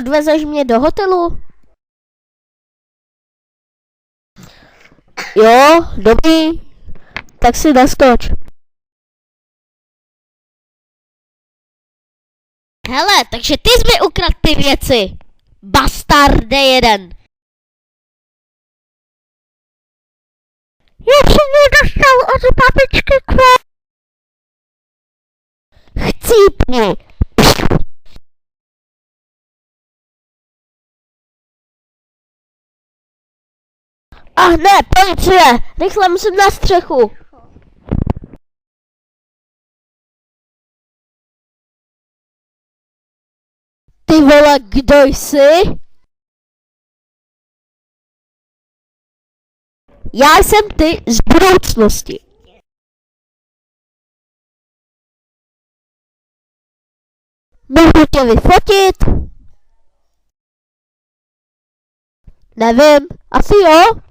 Odvezeš mě do hotelu? Jo, dobrý. Tak si naskoč. Hele, takže ty jsi mi ukradl ty věci. Bastarde jeden. Já jsem nedostal od babičky kvůli. Chcípni. Ach ne, policie! Rychle musím na střechu. Ty vole, kdo jsi? Já jsem ty z budoucnosti. Můžu tě vyfotit? Nevím, asi jo.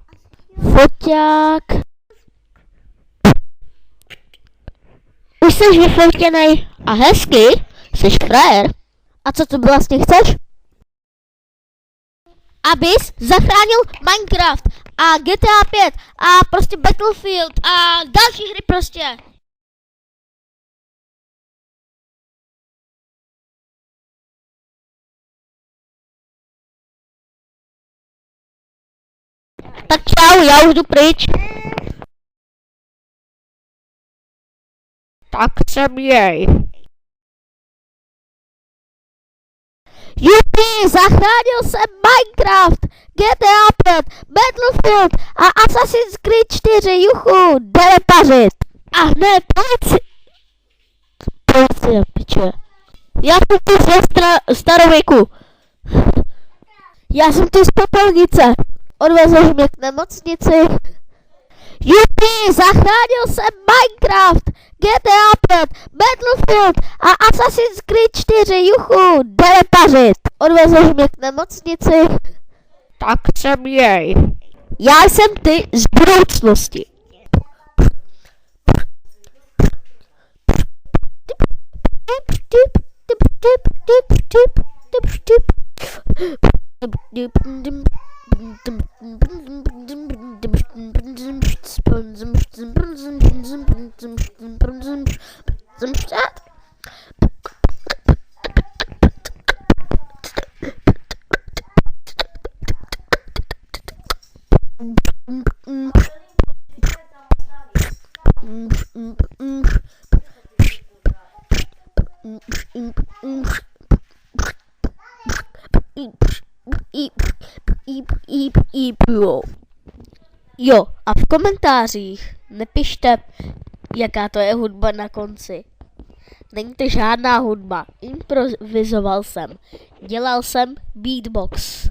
Foťák. Už jsi vyfotěnej a hezky, jsi frajer. A co tu vlastně chceš? Abys zachránil Minecraft a GTA 5 a prostě Battlefield a další hry prostě. Tak čau, já už jdu pryč. Tak se měj. Jupi, zachránil jsem Minecraft, GTA 5, Battlefield a Assassin's Creed 4, juchu, jdeme pařit. A ne, policie, piče. Já jsem tu ze starověku. Já jsem tu z popelnice. Odvezeš mě k nemocnici. Jupi, zachránil jsem Minecraft, GTA 5, Battlefield a Assassin's Creed 4, juchu, jdeme pařit. Odvezeš mě k nemocnici. Tak se měj. Já jsem ty z budoucnosti. Jo, a v komentářích nepište, jaká to je hudba na konci. Není to žádná hudba, improvizoval jsem, dělal jsem beatbox.